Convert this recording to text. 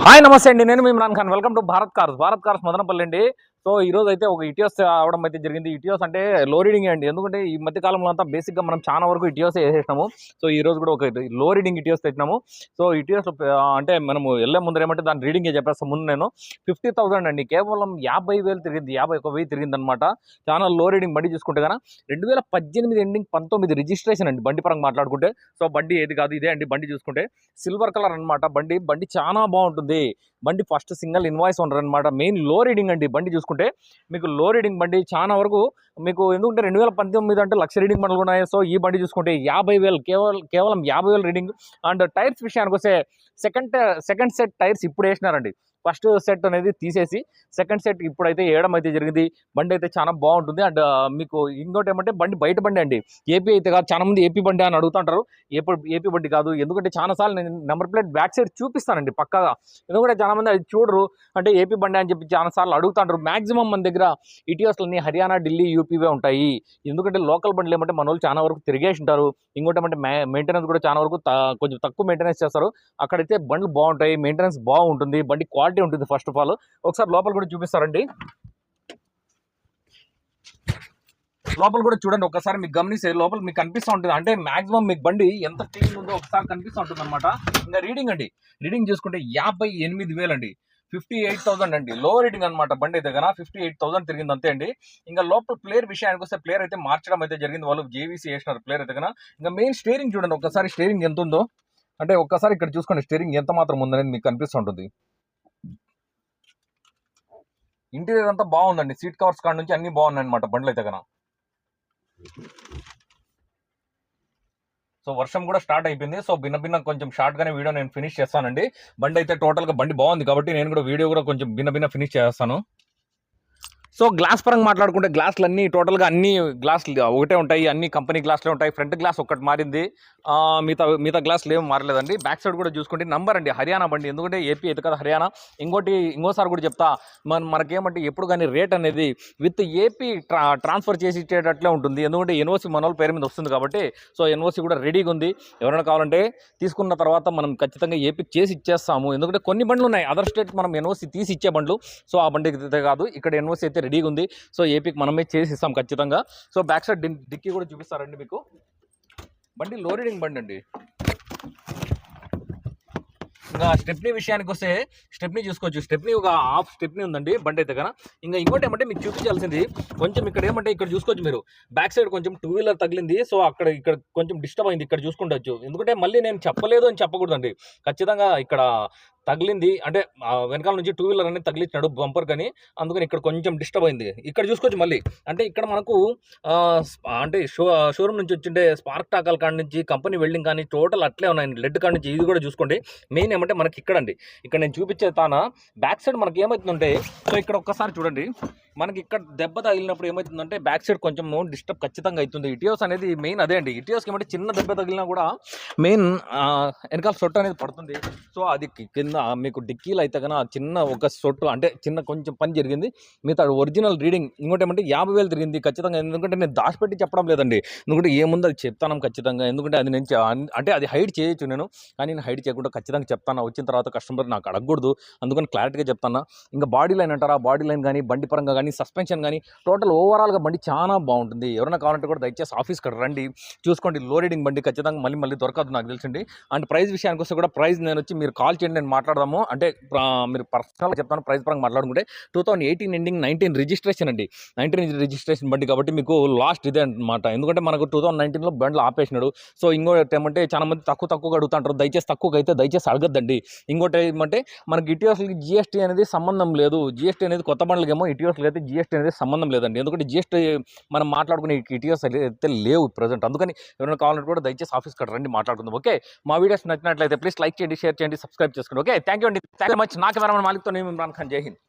Hi నమస్తే అండి, నేను మీ Imran Khan. Welcome to Bharat Cars Madanapalle అండి. సో ఈ రోజు అయితే ఒక ఇటియోస్ అవడం అయితే జరిగింది. ఇటియోస్ అంటే లో రీడింగ్ అండి, ఎందుకంటే ఈ మధ్య కాలంలో అంతా బేసిక్గా మనం చాలా వరకు ఇటియోస్ వేసేసినాము. సో ఈ రోజు కూడా ఒక లో రీడింగ్ ఇటియోస్ తెచ్చినాము. సో ఇటియోస్ అంటే మనము వెళ్ళే ముందర ఏమంటే దాని రీడింగ్ చెప్పేస్తాను ముందు. నేను 50,000 అండి, కేవలం 50,000 తిరిగింది, 51,000 తిరిగింది అనమాట. చాలా లో రీడింగ్ బండి చూసుకుంటే కదా 2018 ఎండింగ్ 19 రిజిస్ట్రేషన్ అండి బండి పరంగా మాట్లాడుకుంటే. సో బండి ఏది కాదు ఇదే అండి. బండి చూసుకుంటే సిల్వర్ కలర్ అనమాట. బండి చాలా బాగుంటుంది. బండి ఫస్ట్ సింగిల్ ఇన్వాయిస్ ఓనర్ అనమాట. మెయిన్ లో రీడింగ్ అండి బండి చూసుకుంటే. మీకు లో రీడింగ్ బండి చాలా వరకు మీకు ఎందుకంటే 2019 అంటే లక్ష రీడింగ్ బండ్లు ఉన్నాయి. సో ఈ బండి చూసుకుంటే 50,000 కేవలం 50,000 రీడింగ్. అండ్ టైర్స్ విషయానికి వస్తే సెకండ్ సెట్ టైర్స్ ఇప్పుడు వేసినారండి. ఫస్ట్ సెట్ అనేది తీసేసి సెకండ్ సెట్ ఇప్పుడైతే వేయడం అయితే జరిగింది. బండి అయితే చాలా బాగుంటుంది. అండ్ మీకు ఇంకోటి ఏమంటే బండి బయట బండి అండి, ఏపీ అయితే కాదు. చాలా మంది ఏపీ బండి అని అడుగుతుంటారు. ఏపీ బండి కాదు, ఎందుకంటే చాలాసార్లు నేను నెంబర్ ప్లేట్ బ్యాక్ సైడ్ చూపిస్తానండి పక్కగా. ఎందుకంటే చాలా మంది అది చూడరు, అంటే ఏపీ బండి అని చెప్పి చాలాసార్లు అడుగుతుంటారు. మాక్సిమం మన దగ్గర ఇటీవలన్నీ హర్యానా, ఢిల్లీ, యూపీవే ఉంటాయి. ఎందుకంటే లోకల్ బండ్లు ఏమంటే మన వాళ్ళు చాలా వరకు తిరిగేసి ఉంటారు. ఇంకోటి ఏమంటే మెయింటెనెన్స్ కూడా చాలా వరకు కొంచెం తక్కువ మెయింటెనెన్స్ చేస్తారు. అక్కడైతే బండ్లు బాగుంటాయి, మెయింటెనెన్స్ బాగుంటుంది, బండి క్వాలిటీ ఉంటుంది. ఫస్ట్ ఆఫ్ ఆల్ ఒకసారి లోపల కూడా చూపిస్తారండి. లోపల కూడా చూడండి ఒకసారి, మీకు గమనిస్తే లోపల మీకు కనిపిస్తూ ఉంటుంది. అంటే మాక్సిమం మీకు బండి ఎంత క్లీన్ ఉందో ఒకసారి కనిపిస్తూ ఉంటుంది అనమాట. ఇంకా రీడింగ్ అండి, రీడింగ్ చూసుకుంటే 58,000 అండి, 58,000 అండి. లో రీడింగ్ అనమాట. బండి అయితే కన్నా 58,000 తిరిగింది అంతే అండి. ఇంకా లోపల ప్లేయర్ విషయానికి వస్తే ప్లేయర్ అయితే మార్చడం అయితే జరిగింది. వాళ్ళు జేవీసీ వేసినారు ప్లేయర్ అయితే కన్నా. ఇంకా మెయిన్ స్టీరింగ్ చూడండి ఒకసారి, స్టీరింగ్ ఎంత ఉందో అంటే ఒక్కసారి ఇక్కడ చూసుకోండి, స్టీరింగ్ ఎంత మాత్రం ఉందనేది మీకు కనిపిస్తుంటుంది. ఇంటీరియర్ అంతా బాగుందండి, సీట్ కవర్స్ కాడ నుంచి అన్ని బాగున్నాయి అనమాట బండ్లు అయితే కన్నా. సో వర్షం కూడా స్టార్ట్ అయిపోయింది. సో భిన్న కొంచెం షార్ట్ గానే వీడియో నేను ఫినిష్ చేస్తానండి. బండి అయితే టోటల్ గా బండి బాగుంది కాబట్టి నేను కూడా వీడియో కూడా కొంచెం భిన్న ఫినిష్ చేస్తాను. సో గ్లాస్ పరంగా మాట్లాడుకుంటే గ్లాసులు అన్ని టోటల్గా అన్ని గ్లాసులు ఒకటే ఉంటాయి, అన్ని కంపెనీ గ్లాసులే ఉంటాయి. ఫ్రంట్ గ్లాస్ ఒకటి మారింది, మిగతా గ్లాసులు ఏమి మారలేదండి. బ్యాక్ సైడ్ కూడా చూసుకుంటే నంబర్ అండి, హర్యానా బండి, ఎందుకంటే ఏపీ అయితే కదా హర్యానా. ఇంకోసారి కూడా చెప్తా, మనకేమంటే ఎప్పుడు కానీ రేట్ అనేది విత్ ఏపీ ట్రాన్స్ఫర్ చేసి ఇచ్చేటట్లే ఉంటుంది. ఎందుకంటే ఎన్ఓసి మన వాళ్ళ పేరు మీద వస్తుంది కాబట్టి. సో ఎన్ఓసి కూడా రెడీగా ఉంది, ఎవరైనా కావాలంటే తీసుకున్న తర్వాత మనం ఖచ్చితంగా ఏపీకి చేసి ఇచ్చేస్తాము. ఎందుకంటే కొన్ని బండ్లు ఉన్నాయి అదర్ స్టేట్ మనం ఎన్ఓసి తీసి ఇచ్చే బండ్లు. సో ఆ బండికి అయితే కాదు, ఇక్కడ ఎన్ఓసి అయితే రెడీగా ఉంది. సో ఏపీకి మనమే చేసి ఇస్తాం ఖచ్చితంగా. సో బ్యాక్ సైడ్ డిక్కీ కూడా చూపిస్తారండి మీకు. బండి లో రీడింగ్ బండి అండి. ఇంకా స్టెప్నీ విషయానికి వస్తే స్టెప్నీ చూసుకోవచ్చు. స్టెప్నీ ఒక హాఫ్ స్టెప్నీ ఉందండి బండి అయితే కదా. ఇంకా ఇంకోటి ఏమంటే మీకు చూపించాల్సింది కొంచెం ఇక్కడ ఏమంటే ఇక్కడ చూసుకోవచ్చు మీరు, బ్యాక్ సైడ్ కొంచెం 2 వీలర్ తగిలింది. సో ఇక్కడ కొంచెం డిస్టర్బ్ అయింది, ఇక్కడ చూసుకుంటచ్చు. ఎందుకంటే మళ్ళీ నేను చెప్పలేదు అని చెప్పకూడదండి, ఖచ్చితంగా ఇక్కడ తగిలింది. అంటే వెనకాల నుంచి 2 వీలర్ అనేది తగిలించినాడు బంపర్ కానీ, అందుకని ఇక్కడ కొంచెం డిస్టర్బ్ అయింది. ఇక్కడ చూసుకోవచ్చు మళ్ళీ, అంటే ఇక్కడ మనకు అంటే షోరూమ్ నుంచి వచ్చిండే స్పార్క్ టాకల్ కాడ నుంచి కంపెనీ వెల్డింగ్ కానీ టోటల్ అట్లే ఉన్నాయండి. లెడ్ కాడ నుంచి ఇది కూడా చూసుకోండి. మెయిన్ ఏమంటే మనకి ఇక్కడ అండి, ఇక్కడ నేను చూపించే తాన బ్యాక్ సైడ్ మనకి ఏమవుతుందంటే, సో ఇక్కడ ఒక్కసారి చూడండి, మనకి ఇక్కడ దెబ్బ తగిలినప్పుడు ఏమవుతుందంటే బ్యాక్ సైడ్ కొంచెం డిస్టర్బ్ ఖచ్చితంగా అవుతుంది. ఇటియోస్ అనేది మెయిన్ అదే అండి. ఇటియోస్కి ఏమంటే చిన్న దెబ్బ తగిలినా కూడా మెయిన్ వెనకాల సొట్టు అనేది పడుతుంది. సో అది కింద మీకు డిక్కీలు అయితే కన్నా చిన్న ఒక సొట్టు అంటే చిన్న కొంచెం పని జరిగింది. మిగతా ఒరిజినల్ రీడింగ్ ఇంకోటి ఏమంటే 50,000 తిరిగింది ఖచ్చితంగా. ఎందుకంటే నేను దాచిపెట్టి చెప్పడం లేదండి, ఎందుకంటే ఏముంది అది చెప్తాను ఖచ్చితంగా. ఎందుకంటే అది నేను అంటే అది హైడ్ చేయొచ్చు నేను, కానీ నేను హైడ్ చేయకుండా ఖచ్చితంగా చెప్తాను. వచ్చిన తర్వాత కస్టమర్ నాకు అడగకూడదు, అందుకని క్లారిటీగా చెప్తాను. ఇంకా బాడీ లైన్ అంటారా, బాడీ లైన్ కానీ బండి పరంగా కానీ సస్పెన్షన్ కానీ టోటల్ ఓవరాల్గా బండి చాలా బాగుంటుంది. ఎవరైనా కావాలంటే కూడా దయచేసి ఆఫీస్కి రండి, చూసుకోండి. లో రీడింగ్ బండి ఖచ్చితంగా మళ్ళీ దొరకదు నాకు తెలిసింది. అండ్ ప్రైస్ విషయానికి వస్తే కూడా ప్రైస్ నేను వచ్చి మీరు కాల్ చేయండి, నేను మాట్లాడదాము. అంటే మీరు పర్సనల్గా చెప్తాను ప్రైస్ పరంగా మాట్లాడుకుంటే. 2018 ఎండింగ్ 19 రిజిస్ట్రేషన్ అండి, 19 రిజిస్ట్రేషన్ బండి కాబట్టి మీకు లాస్ట్ ఇదే అనమాట. ఎందుకంటే మనకు 2019లో బండ్లు ఆపేసినాడు. సో ఇంకోటి ఏమంటే చాలా మంది తక్కువగా అడుగుతుంటారు, దయచేసి తక్కువగా అయితే దయచేసి అడగద్దండి. ఇంకోటి ఏమంటే మనకి ఇటీవలకి జిఎస్టీ అనేది సంబంధం లేదు. జిఎస్టీ అనేది కొత్త బండ్లకేమో, ఇటీవలకి అయితే జిఎస్టీ అనేది సంబంధం లేదండి. ఎందుకంటే జిఎస్టీ మనం మాట్లాడుకునే ఇటీవస్ అయితే లేవు ప్రజెంట్. అందుకని ఎవరైనా కావాలంటే కూడా దయచేసి ఆఫీస్ కాడ రండి, మాట్లాడుకుందాం. ఓకే, మా వీడియోస్ నచ్చినట్లయితే ప్లీజ్ లైక్ చేయండి, షేర్ చేయండి, సబ్స్క్రైబ్ చేసుకోండి. ఓకే, థ్యాంక్ యూ అండి, థ్యాంక్ యూ మచ్. నా కెమెరామెన్ మాలిక్తో నేను ఇమ్రాన్ ఖాన్. జై హింద్.